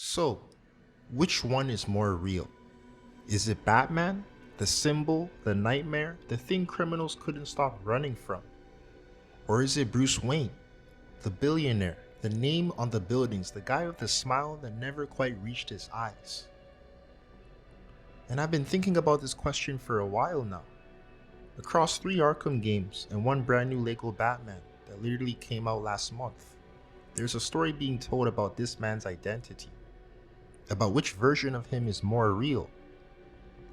So, which one is more real? Is it Batman, the symbol, the nightmare, the thing criminals couldn't stop running from? Or is it Bruce Wayne, the billionaire, the name on the buildings, the guy with the smile that never quite reached his eyes? And I've been thinking about this question for a while now. Across 3 Arkham games and 1 brand new Lego Batman that literally came out last month, there's a story being told about this man's identity, about which version of him is more real,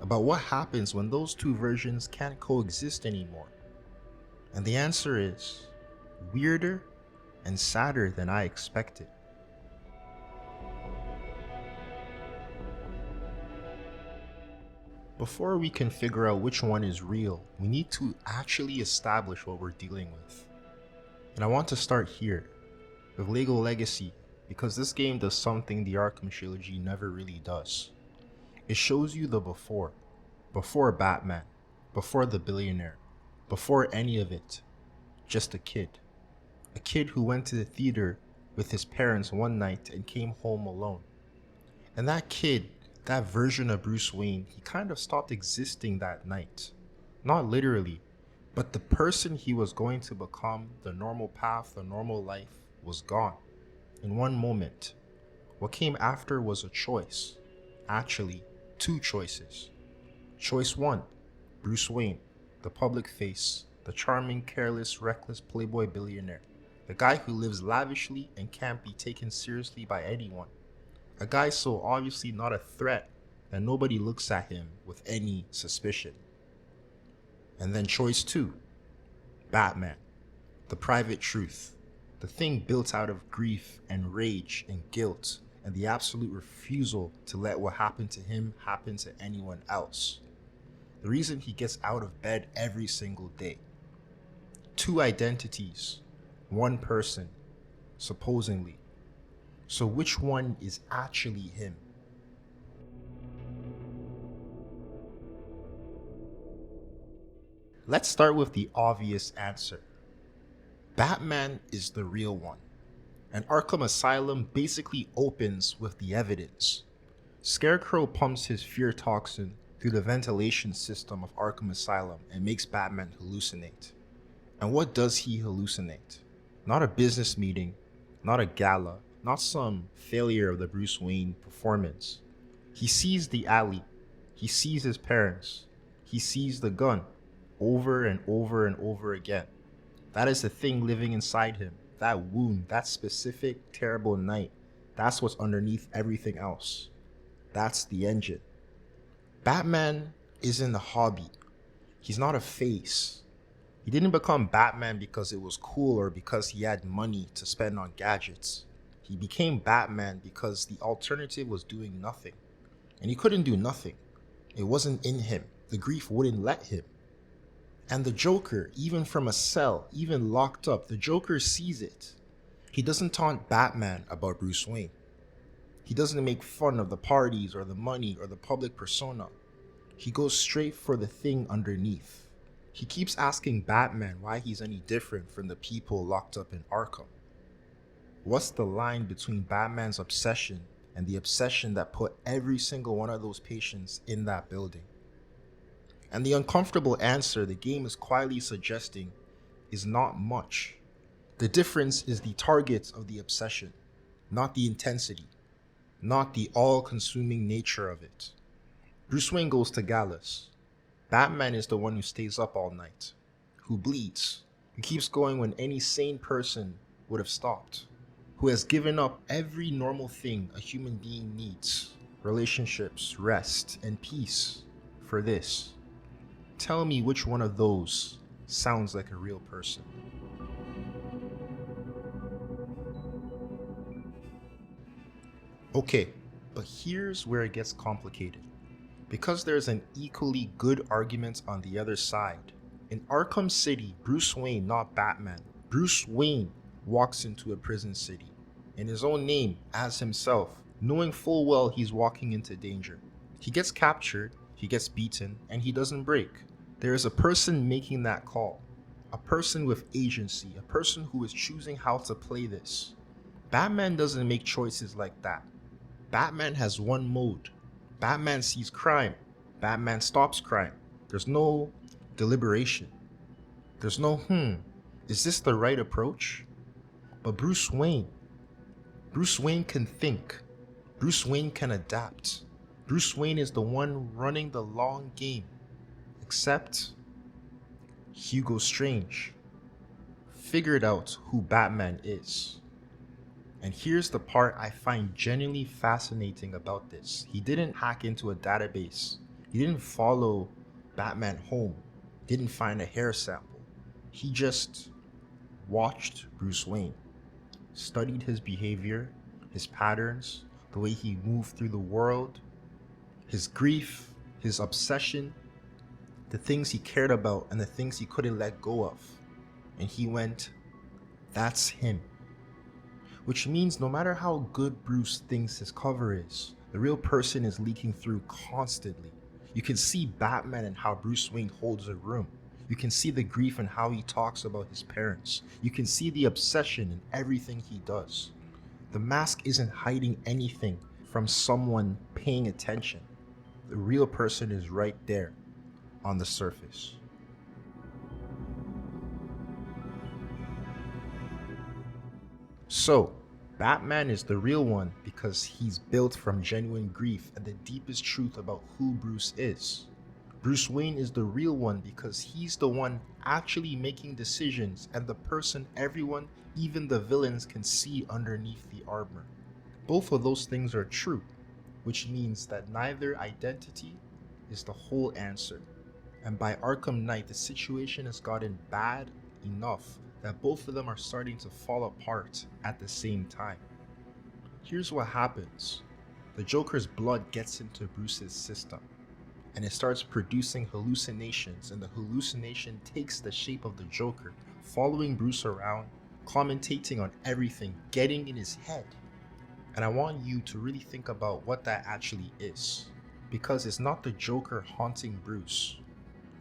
about what happens when those 2 versions can't coexist anymore. And the answer is weirder and sadder than I expected. Before we can figure out which one is real, we need to actually establish what we're dealing with. And I want to start here, with LEGO Legacy, because this game does something the Arkham trilogy never really does. It shows you the before Batman, before the billionaire, before any of it, just a kid who went to the theater with his parents one night and came home alone. And that kid, that version of Bruce Wayne, he kind of stopped existing that night. Not literally, but the person he was going to become, the normal path, the normal life, was gone. In one moment. What came after was a choice. Actually, 2 choices. Choice 1, Bruce Wayne, the public face, the charming, careless, reckless playboy billionaire. The guy who lives lavishly and can't be taken seriously by anyone. A guy so obviously not a threat that nobody looks at him with any suspicion. And then choice 2, Batman, the private truth, the thing built out of grief and rage and guilt and the absolute refusal to let what happened to him happen to anyone else. The reason he gets out of bed every single day. 2 identities, 1 person, supposedly. So which one is actually him? Let's start with the obvious answer. Batman is the real one, and Arkham Asylum basically opens with the evidence. Scarecrow pumps his fear toxin through the ventilation system of Arkham Asylum and makes Batman hallucinate. And what does he hallucinate? Not a business meeting, not a gala, not some failure of the Bruce Wayne performance. He sees the alley, he sees his parents, he sees the gun, over and over and over again. That is the thing living inside him, that wound, that specific terrible night. That's what's underneath everything else. That's the engine. Batman isn't a hobby. He's not a face. He didn't become Batman because it was cool or because he had money to spend on gadgets. He became Batman because the alternative was doing nothing. And he couldn't do nothing. It wasn't in him. The grief wouldn't let him. And the Joker, even from a cell, even locked up, the Joker sees it. He doesn't taunt Batman about Bruce Wayne. He doesn't make fun of the parties or the money or the public persona. He goes straight for the thing underneath. He keeps asking Batman why he's any different from the people locked up in Arkham. What's the line between Batman's obsession and the obsession that put every single one of those patients in that building? And the uncomfortable answer the game is quietly suggesting is not much. The difference is the target of the obsession, not the intensity, not the all-consuming nature of it. Bruce Wayne goes to galas. Batman is the one who stays up all night, who bleeds, who keeps going when any sane person would have stopped, who has given up every normal thing a human being needs, relationships, rest, and peace, for this. Tell me which one of those sounds like a real person. Okay, but here's where it gets complicated. Because there's an equally good argument on the other side. In Arkham City, Bruce Wayne, not Batman, Bruce Wayne walks into a prison city, in his own name, as himself, knowing full well he's walking into danger. He gets captured, he gets beaten, and he doesn't break. There is a person making that call, a person with agency, a person who is choosing how to play this. Batman doesn't make choices like that. Batman has one mode. Batman sees crime. Batman stops crime. There's no deliberation. There's no, is this the right approach? But Bruce Wayne can think. Bruce Wayne can adapt. Bruce Wayne is the one running the long game. Except Hugo Strange figured out who Batman is. And here's the part I find genuinely fascinating about this. He didn't hack into a database. He didn't follow Batman home. Didn't find a hair sample. He just watched Bruce Wayne, studied his behavior, his patterns, the way he moved through the world, his grief, his obsession, the things he cared about and the things he couldn't let go of. And he went, that's him. Which means no matter how good Bruce thinks his cover is, the real person is leaking through constantly. You can see Batman and how Bruce Wayne holds a room. You can see the grief and how he talks about his parents. You can see the obsession in everything he does. The mask isn't hiding anything from someone paying attention. The real person is right there on the surface. So, Batman is the real one because he's built from genuine grief and the deepest truth about who Bruce is. Bruce Wayne is the real one because he's the one actually making decisions and the person everyone, even the villains, can see underneath the armor. Both of those things are true, which means that neither identity is the whole answer. And by Arkham Knight, the situation has gotten bad enough that both of them are starting to fall apart at the same time. Here's what happens. The Joker's blood gets into Bruce's system, and it starts producing hallucinations, and the hallucination takes the shape of the Joker, following Bruce around, commentating on everything, getting in his head. And I want you to really think about what that actually is, because it's not the Joker haunting Bruce,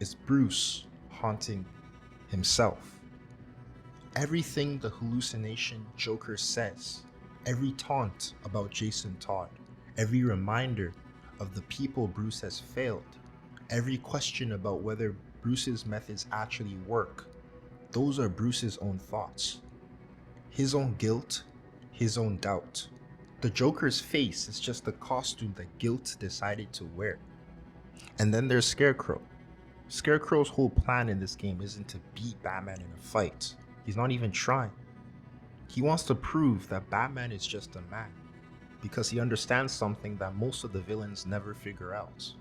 it's Bruce haunting himself. Everything the hallucination Joker says, every taunt about Jason Todd, every reminder of the people Bruce has failed, every question about whether Bruce's methods actually work, those are Bruce's own thoughts. His own guilt, his own doubt. The Joker's face is just the costume that guilt decided to wear. And then there's Scarecrow. Scarecrow's whole plan in this game isn't to beat Batman in a fight. He's not even trying. He wants to prove that Batman is just a man, because he understands something that most of the villains never figure out.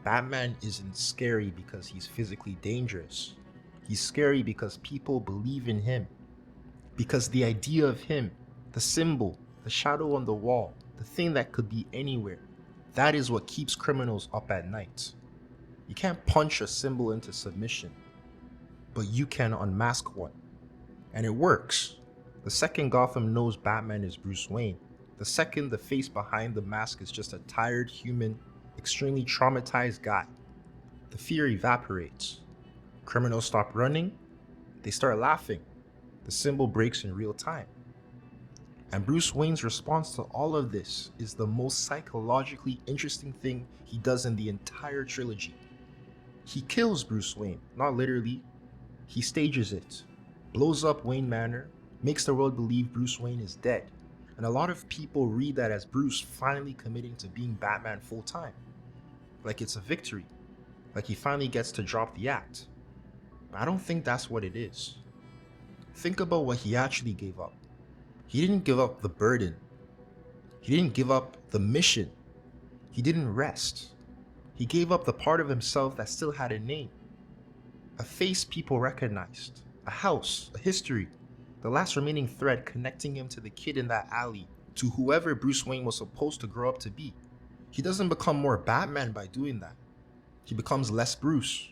Batman isn't scary because he's physically dangerous. He's scary because people believe in him. Because the idea of him, the symbol, the shadow on the wall, the thing that could be anywhere, that is what keeps criminals up at night. You can't punch a symbol into submission, but you can unmask one. And it works. The second Gotham knows Batman is Bruce Wayne, the second the face behind the mask is just a tired human, extremely traumatized guy, the fear evaporates. Criminals stop running, they start laughing. The symbol breaks in real time. And Bruce Wayne's response to all of this is the most psychologically interesting thing he does in the entire trilogy. He kills Bruce Wayne, not literally. He stages it, blows up Wayne Manor, makes the world believe Bruce Wayne is dead. And a lot of people read that as Bruce finally committing to being Batman full time. Like it's a victory. Like he finally gets to drop the act. But I don't think that's what it is. Think about what he actually gave up. He didn't give up the burden. He didn't give up the mission. He didn't rest. He gave up the part of himself that still had a name. A face people recognized. A house, a history, the last remaining thread connecting him to the kid in that alley, to whoever Bruce Wayne was supposed to grow up to be. He doesn't become more Batman by doing that. He becomes less Bruce,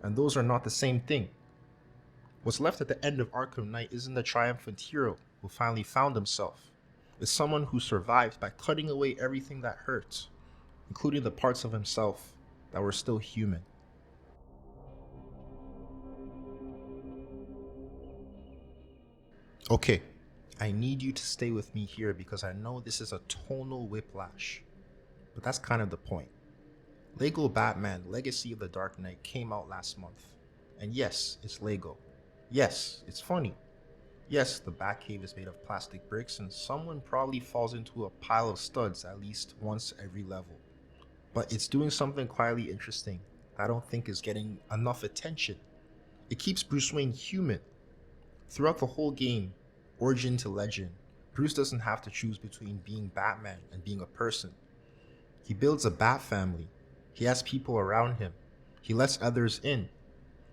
and those are not the same thing. What's left at the end of Arkham Knight isn't the triumphant hero who finally found himself. It's someone who survived by cutting away everything that hurt, including the parts of himself that were still human. Okay, I need you to stay with me here because I know this is a tonal whiplash. But that's kind of the point. Lego Batman Legacy of the Dark Knight came out last month. And yes, it's Lego. Yes, it's funny. Yes, the Batcave is made of plastic bricks and someone probably falls into a pile of studs at least once every level. But it's doing something quietly interesting that I don't think is getting enough attention. It keeps Bruce Wayne human. Throughout the whole game, origin to legend, Bruce doesn't have to choose between being Batman and being a person. He builds a Bat family. He has people around him. He lets others in.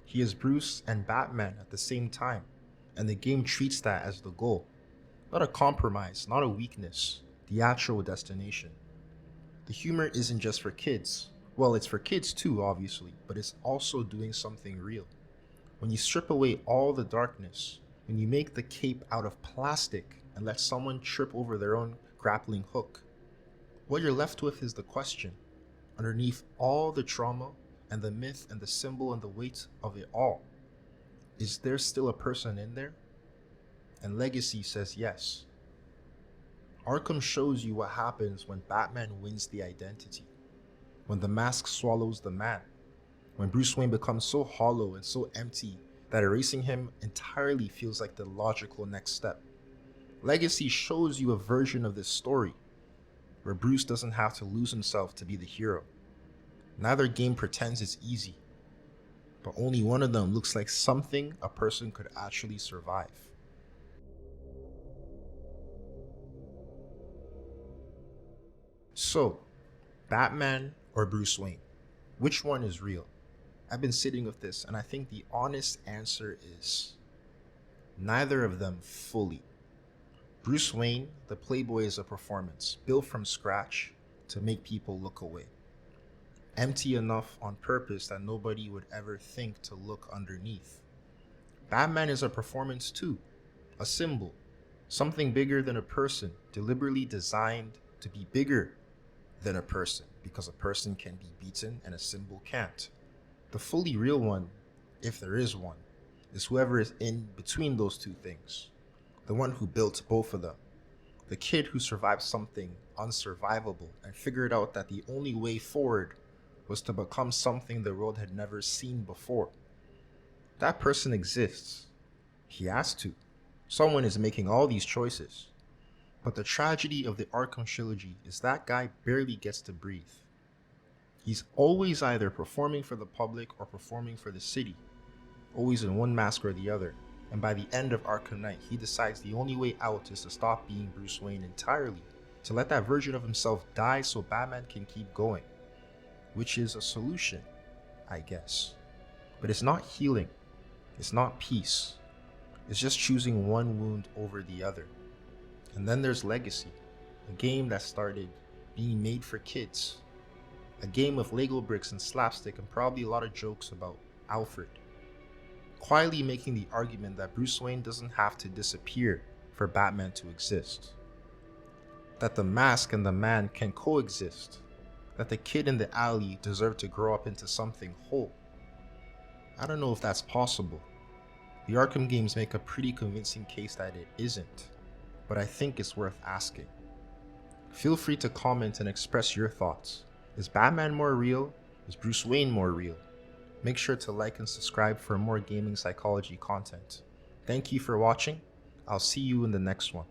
He is Bruce and Batman at the same time, and the game treats that as the goal. Not a compromise, not a weakness, the actual destination. The humor isn't just for kids. Well, it's for kids too, obviously, but it's also doing something real. When you strip away all the darkness, when you make the cape out of plastic and let someone trip over their own grappling hook, what you're left with is the question, underneath all the trauma and the myth and the symbol and the weight of it all, is there still a person in there? And Legacy says yes. Arkham shows you what happens when Batman wins the identity, when the mask swallows the man, when Bruce Wayne becomes so hollow and so empty that erasing him entirely feels like the logical next step. Legacy shows you a version of this story, where Bruce doesn't have to lose himself to be the hero. Neither game pretends it's easy, but only one of them looks like something a person could actually survive. So, Batman or Bruce Wayne? Which one is real? I've been sitting with this, and I think the honest answer is neither of them fully. Bruce Wayne, the Playboy, is a performance built from scratch to make people look away. Empty enough on purpose that nobody would ever think to look underneath. Batman is a performance too, a symbol, something bigger than a person, deliberately designed to be bigger than a person, because a person can be beaten and a symbol can't. The fully real one, if there is one, is whoever is in between those two things. The one who built both of them. The kid who survived something unsurvivable and figured out that the only way forward was to become something the world had never seen before. That person exists. He has to. Someone is making all these choices. But the tragedy of the Arkham trilogy is that guy barely gets to breathe. He's always either performing for the public or performing for the city, always in one mask or the other. And by the end of Arkham Knight, he decides the only way out is to stop being Bruce Wayne entirely, to let that version of himself die so Batman can keep going. Which is a solution, I guess. But it's not healing. It's not peace. It's just choosing one wound over the other. And then there's Legacy, a game that started being made for kids. A game with Lego bricks and slapstick and probably a lot of jokes about Alfred. Quietly making the argument that Bruce Wayne doesn't have to disappear for Batman to exist. That the mask and the man can coexist. That the kid in the alley deserved to grow up into something whole. I don't know if that's possible. The Arkham games make a pretty convincing case that it isn't, but I think it's worth asking. Feel free to comment and express your thoughts. Is Batman more real? Is Bruce Wayne more real? Make sure to like and subscribe for more gaming psychology content. Thank you for watching. I'll see you in the next one.